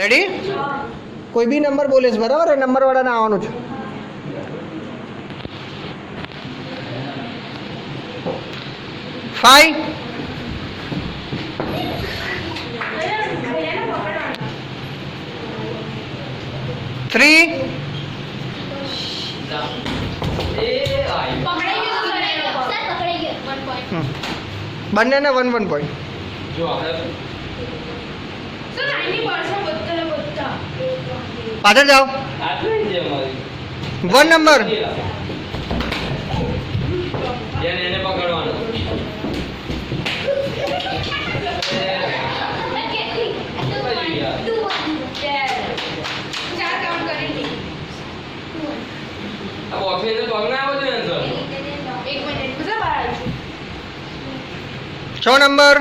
Ready? કોઈ બી number બોલે છે બરાબર? એ નંબર વાળાને આવવાનું છે. ફાઈવ, થ્રી, બંનેને 1 પોઈન્ટ. પાછળ જાઓ. 1 નંબર, છ number,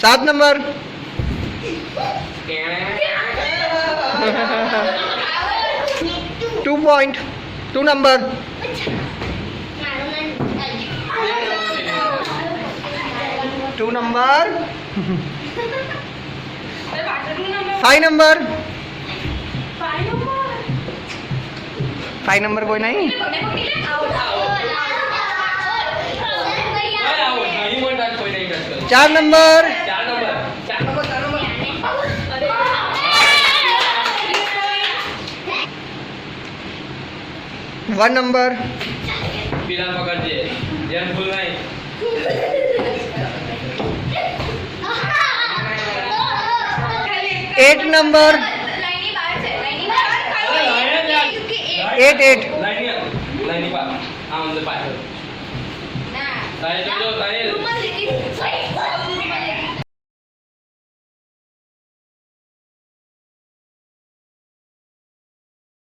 7 number, 2 point. 2 number, 2 number, 5 number, 5 number કોઈ નહીં. 4 નંબર, 1 નંબર, 8 નંબર, 8.